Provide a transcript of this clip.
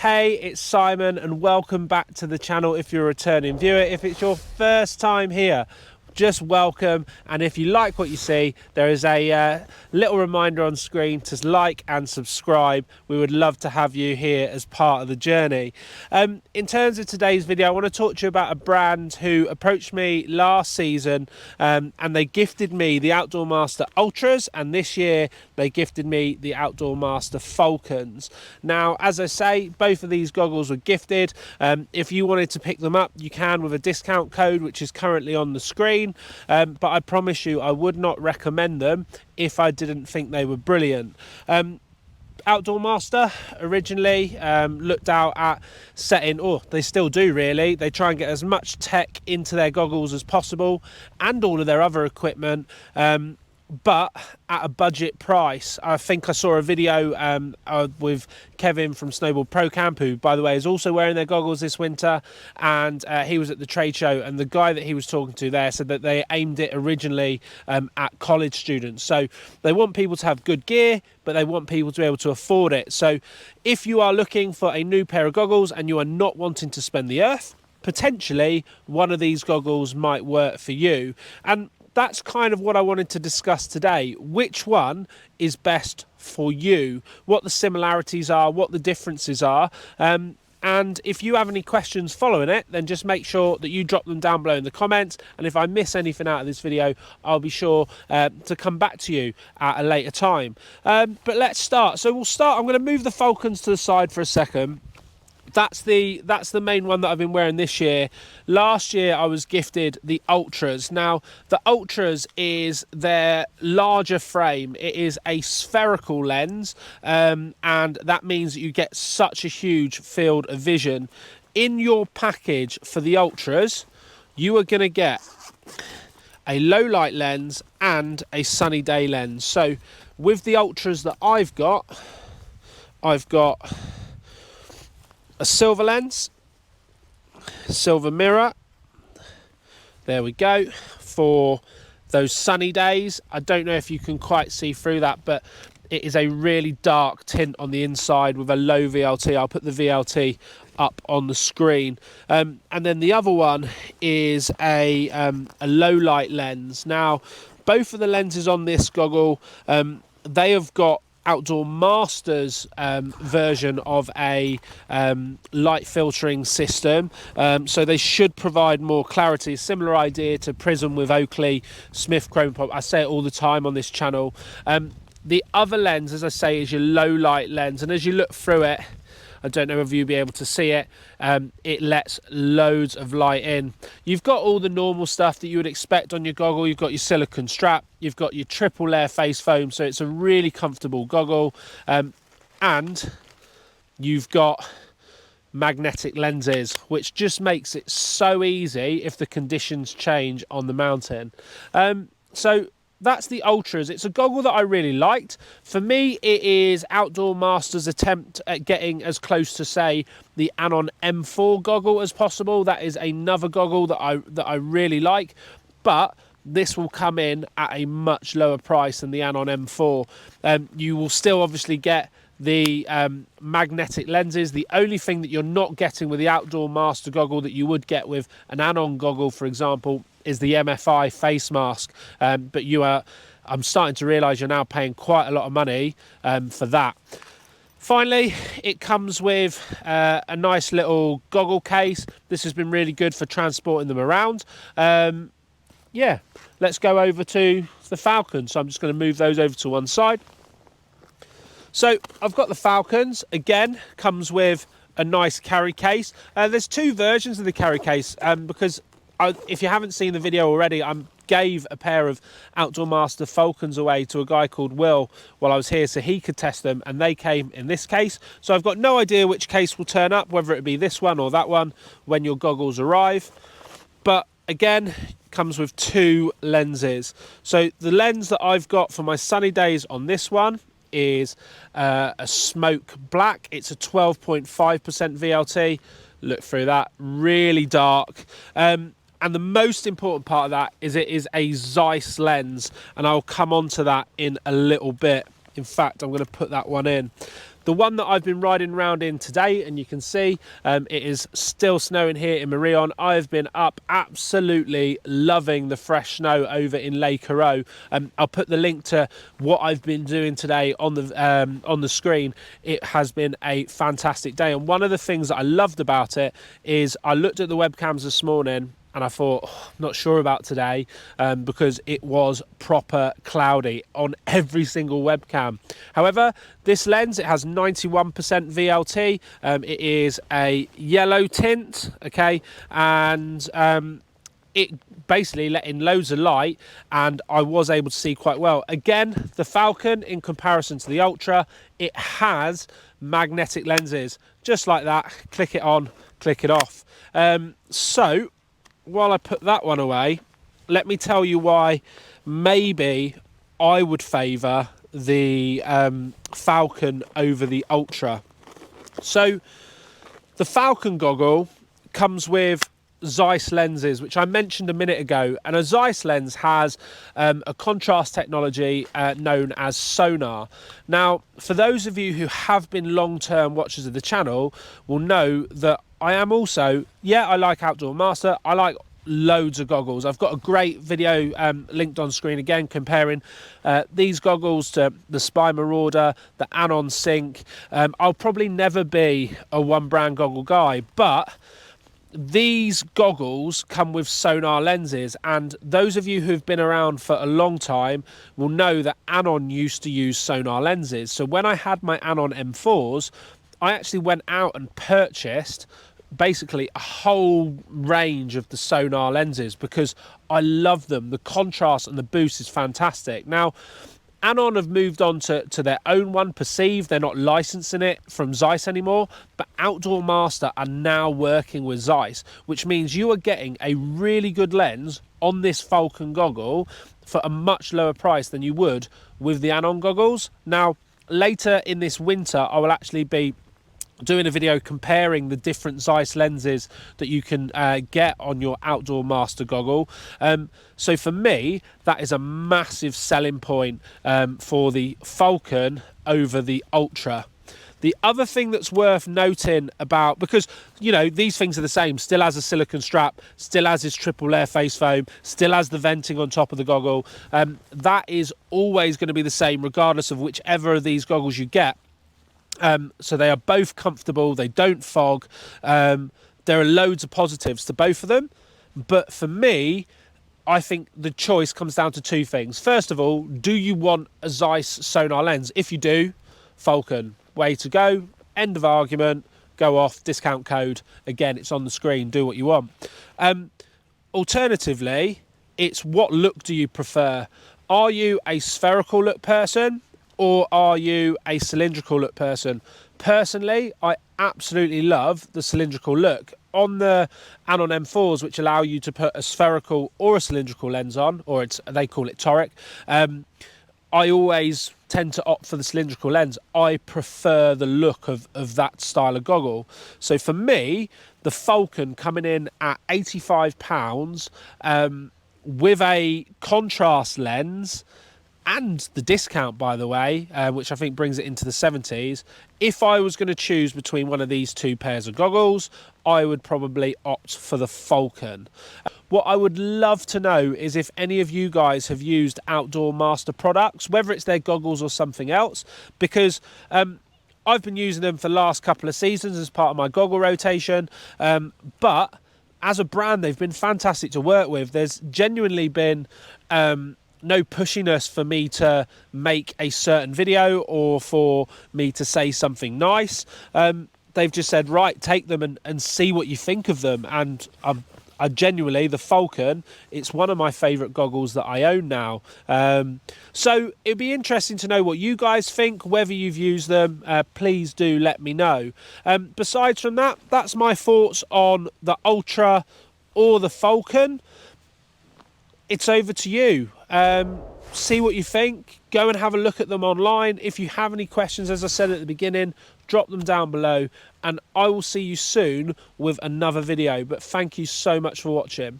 Hey, it's Simon and welcome back to the channel if you're a returning viewer. If it's your first time here, just welcome, and if you like what you see, there is a little reminder on screen to like and subscribe. We would love to have you here as part of the journey. In terms of today's video, I want to talk to you about a brand who approached me last season and they gifted me the Outdoor Master Ultras, and this year they gifted me the Outdoor Master Falcons. Now, as I say, both of these goggles were gifted. If you wanted to pick them up, you can with a discount code which is currently on the screen. But I promise you I would not recommend them if I didn't think they were brilliant. Outdoor Master originally looked out at setting, or they still do really, they try and get as much tech into their goggles as possible and all of their other equipment, but at a budget price. I think I saw a video with Kevin from Snowboard Pro Camp, who by the way is also wearing their goggles this winter, and he was at the trade show, and the guy that he was talking to there said that they aimed it originally at college students. So they want people to have good gear, but they want people to be able to afford it. So if you are looking for a new pair of goggles and you are not wanting to spend the earth, potentially one of these goggles might work for you. And that's kind of what I wanted to discuss today. Which one is best for you? What the similarities are, what the differences are. And if you have any questions following it, then just make sure that you drop them down below in the comments. And if I miss anything out of this video, I'll be sure to come back to you at a later time. But let's start. So we'll start. I'm going to move the Falcons to the side for a second. That's the main one that I've been wearing this year. Last year I was gifted the Ultras. Now the Ultras is their larger frame. It is a spherical lens, and that means that you get such a huge field of vision. In your package for the Ultras, you are going to get a low light lens and a sunny day lens. So with the Ultras that I've got a silver lens, silver mirror, there we go, for those sunny days. I don't know if you can quite see through that, but it is a really dark tint on the inside with a low VLT. I'll put the VLT up on the screen. And then the other one is a low light lens. Now, both of the lenses on this goggle, they have got Outdoor Master's version of a light filtering system, so they should provide more clarity. Similar idea to Prism with Oakley Smith Chrome Pop. I say it all the time on this channel. The other lens, as I say, is your low light lens, and as you look through it, I don't know if you'll be able to see it, it lets loads of light in. You've got all the normal stuff that you would expect on your goggle. You've got your silicone strap, you've got your triple layer face foam, so it's a really comfortable goggle, and you've got magnetic lenses, which just makes it so easy if the conditions change on the mountain. So that's the Ultras. It's a goggle that I really liked. For me, it is Outdoor Master's attempt at getting as close to, say, the Anon M4 goggle as possible. That is another goggle that I really like, but this will come in at a much lower price than the Anon M4. You will still obviously get the magnetic lenses. The only thing that you're not getting with the Outdoor Master goggle that you would get with an Anon goggle, for example, is the MFI face mask, but I'm starting to realise you're now paying quite a lot of money for that. Finally, it comes with a nice little goggle case. This has been really good for transporting them around. Yeah, let's go over to the Falcons. So I'm just going to move those over to one side. So I've got the Falcons. Again, comes with a nice carry case. There's two versions of the carry case, because if you haven't seen the video already, I gave a pair of Outdoor Master Falcons away to a guy called Will while I was here so he could test them, and they came in this case. So I've got no idea which case will turn up, whether it be this one or that one when your goggles arrive. But again, comes with two lenses. So the lens that I've got for my sunny days on this one is a smoke black. It's a 12.5% VLT. Look through that, really dark. And the most important part of that is it is a Zeiss lens, and I'll come on to that in a little bit. In fact, I'm going to put that one in. The one that I've been riding around in today, and you can see it is still snowing here in Marion. I've been up absolutely loving the fresh snow over in Lake Haro. I'll put the link to what I've been doing today on the screen. It has been a fantastic day, and one of the things that I loved about it is I looked at the webcams this morning and I thought, oh, not sure about today, because it was proper cloudy on every single webcam. However, this lens, it has 91% VLT. It is a yellow tint, okay, and it basically let in loads of light, and I was able to see quite well. Again, the Falcon, in comparison to the Ultra, it has magnetic lenses, just like that. Click it on, click it off. So while I put that one away, let me tell you why maybe I would favour the Falcon over the Ultra. So the Falcon goggle comes with Zeiss lenses, which I mentioned a minute ago, and a Zeiss lens has a contrast technology known as sonar. Now, for those of you who have been long-term watchers of the channel will know that I am also, I like Outdoor Master, I like loads of goggles. I've got a great video linked on screen again comparing these goggles to the Spy Marauder, the Anon Sync. I'll probably never be a one brand goggle guy, but these goggles come with sonar lenses, and those of you who've been around for a long time will know that Anon used to use sonar lenses. So when I had my Anon M4s, I actually went out and purchased basically a whole range of the sonar lenses because I love them. The contrast and the boost is fantastic. Now, Anon have moved on to their own one, Perceive. They're not licensing it from Zeiss anymore, but Outdoor Master are now working with Zeiss, which means you are getting a really good lens on this Falcon goggle for a much lower price than you would with the Anon goggles. Now, later in this winter, I will actually be doing a video comparing the different Zeiss lenses that you can get on your Outdoor Master goggle. So for me, that is a massive selling point for the Falcon over the Ultra. The other thing that's worth noting about, because, you know, these things are the same, still has a silicone strap, still has this triple layer face foam, still has the venting on top of the goggle. That is always going to be the same regardless of whichever of these goggles you get. So they are both comfortable, they don't fog. There are loads of positives to both of them. But for me, I think the choice comes down to two things. First of all, do you want a Zeiss sonar lens? If you do, Falcon, way to go. End of argument. Go off, discount code. Again, it's on the screen. Do what you want. Alternatively, it's what look do you prefer? Are you a spherical look person or are you a cylindrical look person? Personally, I absolutely love the cylindrical look. On the Anon M4s, which allow you to put a spherical or a cylindrical lens on, or they call it toric, I always tend to opt for the cylindrical lens. I prefer the look of that style of goggle. So for me, the Falcon coming in at £85 with a contrast lens, and the discount, by the way, which I think brings it into the 70s. If I was going to choose between one of these two pairs of goggles, I would probably opt for the Falcon. What I would love to know is if any of you guys have used Outdoor Master products, whether it's their goggles or something else, because I've been using them for the last couple of seasons as part of my goggle rotation, but as a brand, they've been fantastic to work with. There's genuinely been no pushiness for me to make a certain video or for me to say something nice. They've just said, right, take them and see what you think of them. And I genuinely, the Falcon, it's one of my favourite goggles that I own now. So it'd be interesting to know what you guys think, whether you've used them. Please do let me know. Besides from that, that's my thoughts on the Ultra or the Falcon. It's over to you. See what you think. Go and have a look at them online. If you have any questions, as I said at the beginning, drop them down below, and I will see you soon with another video. But thank you so much for watching.